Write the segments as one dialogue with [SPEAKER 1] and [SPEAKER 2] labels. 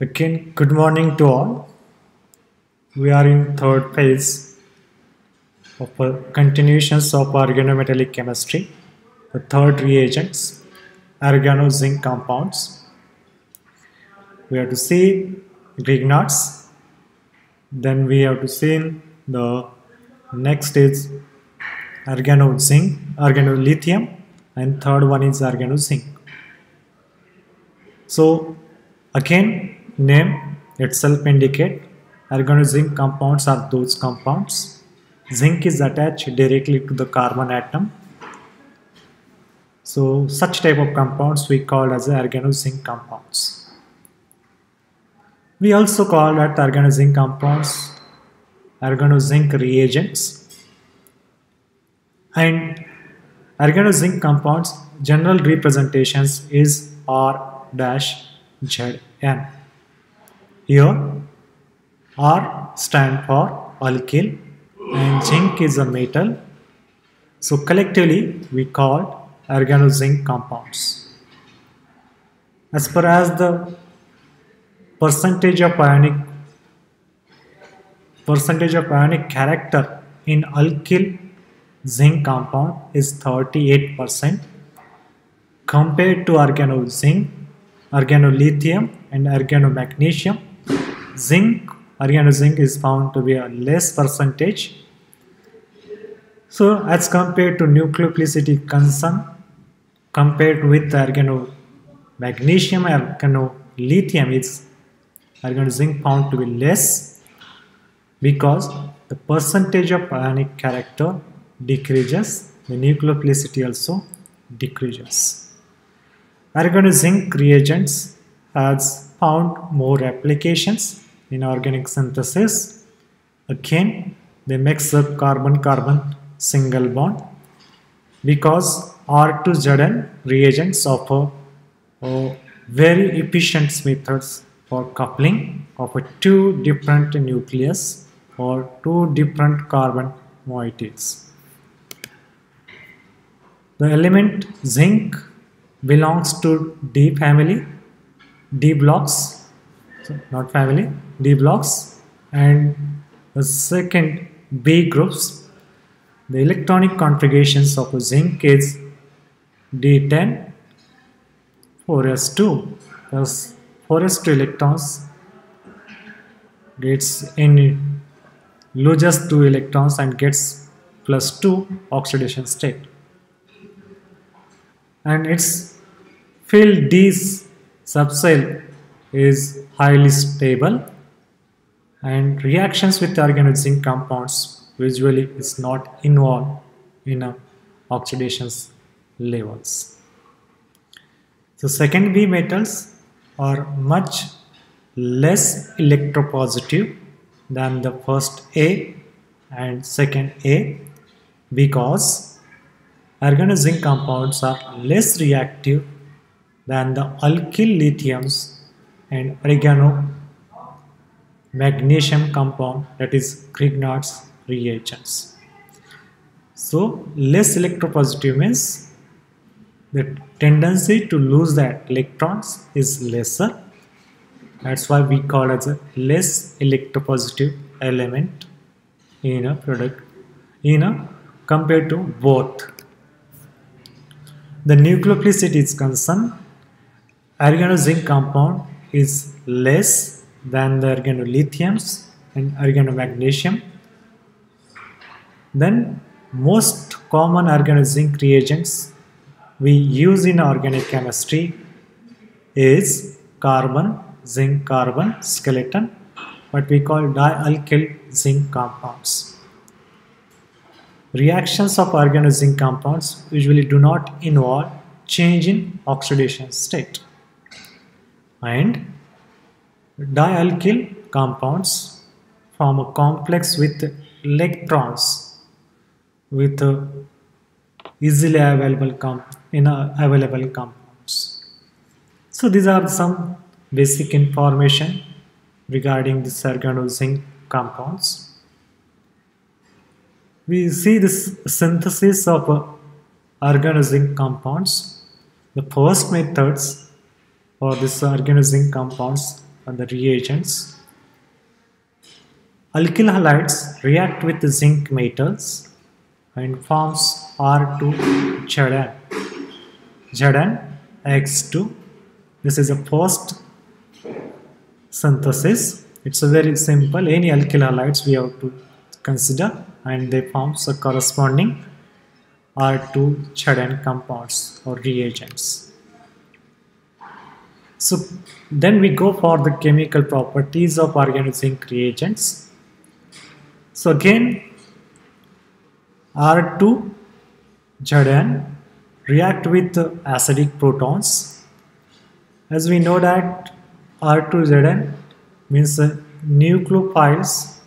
[SPEAKER 1] Again, good morning to all. We are in third phase of continuations of organometallic chemistry. The third reagents, organo-zinc compounds. We have to see Grignards. Then we have to see the next is organo-zinc, organolithium, and third one is organo-zinc. So again, name itself indicate organo-zinc compounds are those compounds. Zinc is attached directly to the carbon atom. So such type of compounds we call as organo-zinc compounds. We also call that organo-zinc compounds organo-zinc reagents. And organo-zinc compounds general representations is R-ZN. Here R stand for alkyl and zinc is a metal. So collectively we call organo-zinc compounds. As far as the percentage of ionic character in alkyl zinc compound is 38% compared to organo-zinc, organolithium and organomagnesium. Organo-zinc is found to be a less percentage. So as compared to nucleophilicity concern, compared with organomagnesium, organolithium is organo-zinc found to be less because the percentage of ionic character decreases, the nucleophilicity also decreases. Organo-zinc reagents has found more applications in organic synthesis. Again, they mix up carbon-carbon single bond because R2ZN reagents offer very efficient methods for coupling of two different nucleus or two different carbon moieties. The element zinc belongs to D family, D blocks, so not family, D blocks, and the second B groups. The electronic configurations of zinc is D10, 4s2, thus 4s2 electrons gets in loses 2 electrons and gets +2 oxidation state. And its field D subcell is highly stable and reactions with organo-zinc compounds usually is not involved in oxidation levels. So second B metals are much less electropositive than the first A and second A because organo-zinc compounds are less reactive than the alkyl lithiums and organomagnesium compound, that is Grignard's reagents. So less electropositive means the tendency to lose the electrons is lesser. That's why we call it a less electropositive element in a product compared to both. The nucleophilicity is concerned, organo-zinc compound is less than the organolithiums and organomagnesium. Then most common organo-zinc reagents we use in organic chemistry is carbon, zinc carbon skeleton, what we call dialkyl zinc compounds. Reactions of organo-zinc compounds usually do not involve change in oxidation state. And dialkyl compounds form a complex with electrons with easily available compounds. So these are some basic information regarding the organo-zinc compounds. We see this synthesis of organo-zinc compounds. The first methods for this organo-zinc compounds on the reagents. Alkyl halides react with the zinc metals and forms R2Zn, Zn-X2. This is a post synthesis. It's a very simple. Any alkyl halides we have to consider, and they form a corresponding R2Zn compounds or reagents. So then we go for the chemical properties of organozinc reagents. So again, R2Zn react with acidic protons. As we know that R2Zn means nucleophiles,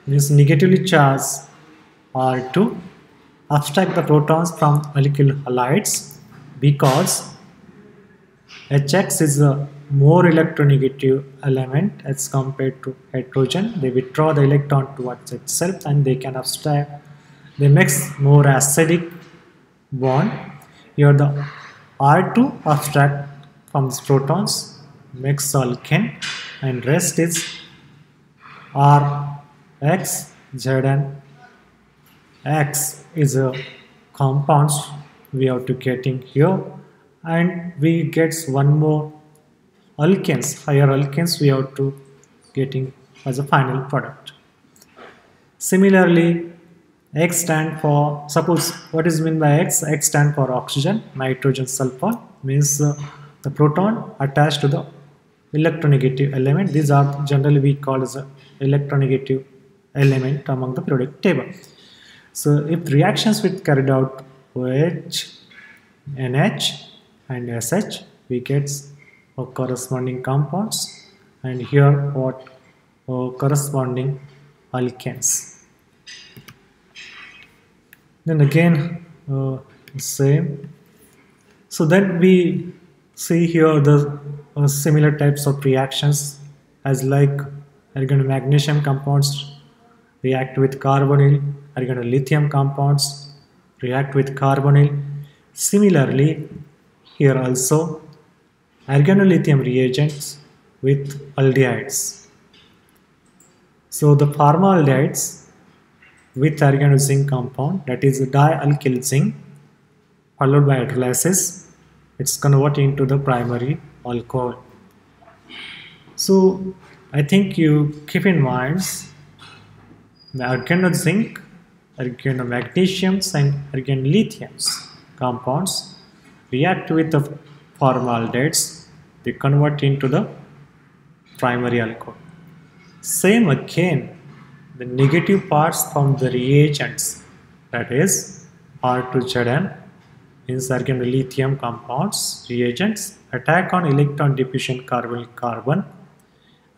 [SPEAKER 1] means negatively charged R2 abstract the protons from alkyl halides because HX is a more electronegative element as compared to hydrogen. They withdraw the electron towards itself and they can abstract. They makes more acidic bond. Here the R2 abstract from these protons makes alkane, and rest is RX, Zn, X is a compounds we have to getting here, and we get one more alkanes, higher alkanes we have to getting as a final product. Similarly, X stand for, suppose what is meant by X? X stand for oxygen, nitrogen, sulfur, means the proton attached to the electronegative element. These are generally we call as a electronegative element among the periodic table. So if reactions with carried out OH, NH and SH, we get corresponding compounds, and here what corresponding alkanes. Then again same. So then we see here the similar types of reactions as like organomagnesium compounds react with carbonyl, organolithium compounds react with carbonyl. Similarly, here also organolithium reagents with aldehydes. So the formaldehydes with organozinc compound, that is dialkyl zinc, followed by hydrolysis, it's converted into the primary alcohol. So I think you keep in mind the organozinc, organomagnesiums and organolithiums compounds react with the formaldehydes, they convert into the primary alcohol. Same again, the negative parts from the reagents, that is R2Zn, means organolithium compounds reagents attack on electron diffusion carbonyl-carbon.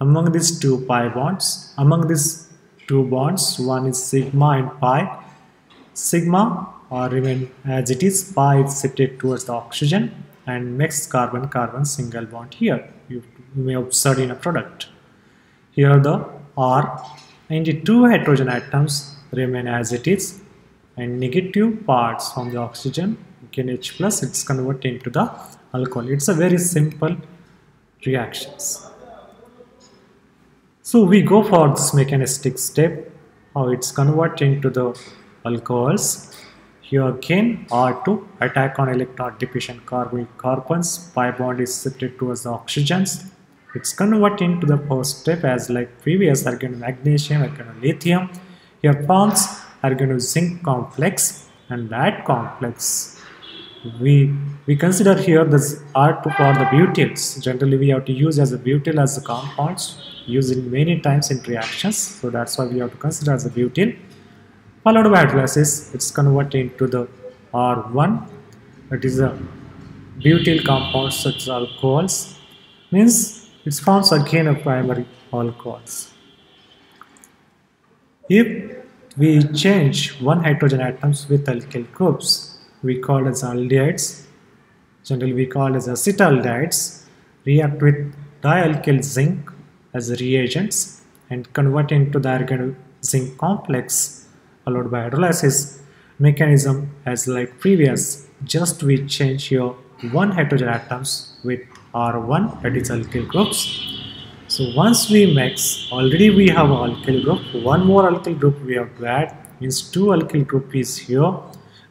[SPEAKER 1] Among these two pi bonds, among these two bonds, one is sigma and pi. Sigma remain as it is, pi is shifted towards the oxygen and makes carbon-carbon single bond here. You may observe in a product. Here the R and the two hydrogen atoms remain as it is, and negative parts from the oxygen, again H plus, it's converted into the alcohol. It's a very simple reactions. So we go for this mechanistic step, how it's converted into the alcohols. Here again R2 attack on electron diffusion carbon-carbons, pi bond is shifted towards the oxygens. It's converted into the first step as like previous organomagnesium, organolithium. Here forms organozinc complex, and that complex we consider here this R2 for the butyls. Generally we have to use as a butyl as the compounds used in many times in reactions, so that's why we have to consider as a butyl. Followed by hydrolysis, it's converted into the R1, that is a butyl compounds such as alcohols, means it forms again a primary alcohols. If we change one hydrogen atoms with alkyl groups, we call as aldehydes, generally we call as acetaldehydes, react with dialkyl zinc as reagents and convert into the organozinc complex, followed by hydrolysis mechanism as like previous, just we change here one hydrogen atoms with R1, that is alkyl groups, So once we mix, already we have alkyl group. One more alkyl group we have to add. Means two alkyl group is here.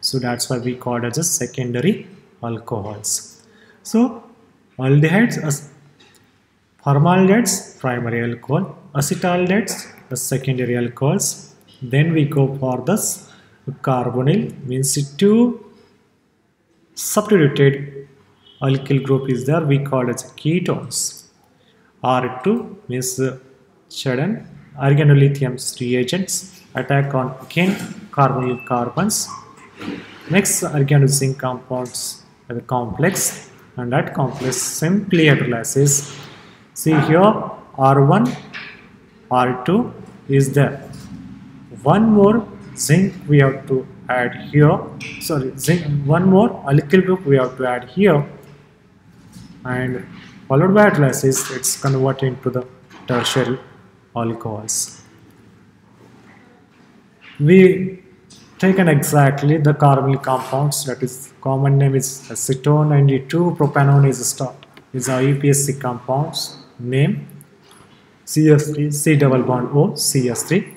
[SPEAKER 1] So that's why we call it as a secondary alcohols. So aldehydes, formaldehydes, primary alcohol, acetaldehydes, the secondary alcohols. Then we go for the carbonyl, means two substituted alkyl group is there. We call it as ketones. R2 means sudden organolithium reagents attack on again carbonyl carbons. Next organozinc compounds are the complex, and that complex simply hydrolysis. See here R1, R2 is there. One more zinc we have to add here. Sorry, zinc. One more alkyl group we have to add here, and followed by hydrolysis, it's converted into the tertiary alcohols. We taken exactly the carbonyl compounds, that is common name is acetone, and the 2-propanone is IUPAC compounds name CS3 C double bond O CS3.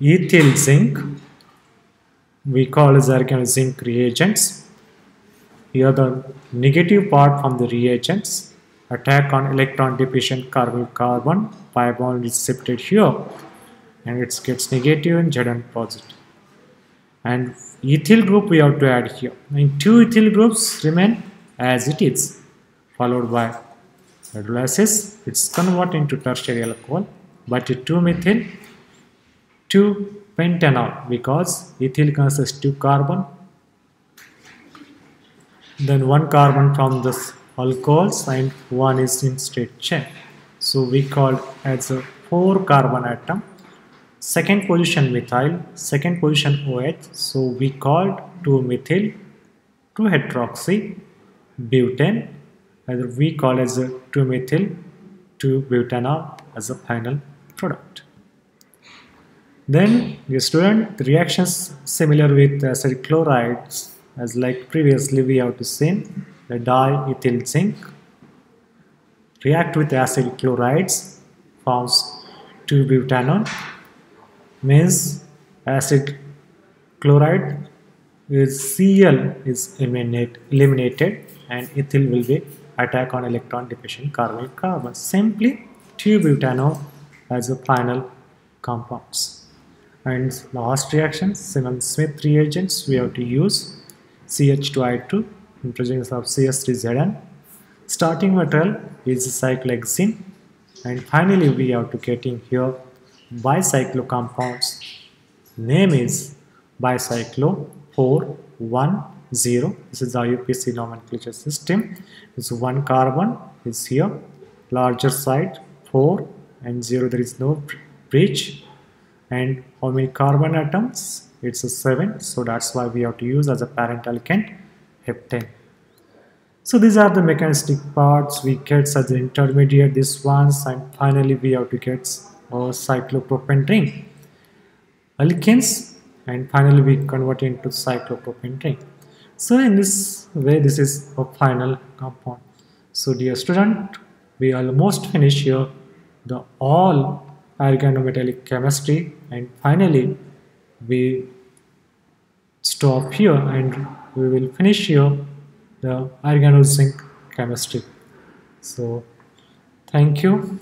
[SPEAKER 1] Diethyl zinc we call as organozinc reagents. Here the negative part from the reagents attack on electron deficient carbonyl carbon, pi bond is separated here, and it gets negative and Zn positive. And ethyl group we have to add here. And two ethyl groups remain as it is, followed by hydrolysis. It's converted into tertiary alcohol, but 2-methyl, 2-pentanol, because ethyl consists 2 carbon, then 1 carbon from this alcohols and 1 is in straight chain. So we call as a 4 carbon atom. Second position methyl, second position OH. So we called 2-methyl, 2-hydroxy butane, and we call as a 2-methyl, 2-butanol as a final product. Then the student, the reactions similar with acid chlorides, as like previously we have to seen the diethyl zinc react with acid chlorides, forms 2-butanol, means acid chloride is Cl is eliminated and ethyl will be attack on electron deficient carbonyl carbon. Simply 2-butanol as a final compounds. And last reaction, Simmons-Smith reagents we have to use CH2I2 in presence of CS3Zn. Starting material is cyclohexene, and finally we have to get in here bicyclo compounds. Name is bicyclo 410. This is IUPAC nomenclature system. This 1 carbon is here, larger side 4 and 0, there is no breach. And how many carbon atoms? It's a 7, so that's why we have to use as a parent alkane heptane. So these are the mechanistic parts we get as an intermediate, this ones, and finally we have to get our cyclopropane ring alkenes, and finally we convert it into cyclopropane ring. So in this way, this is a final compound. So dear student, we almost finish here the all organometallic chemistry, and finally we stop here and we will finish here the organozinc chemistry. So thank you.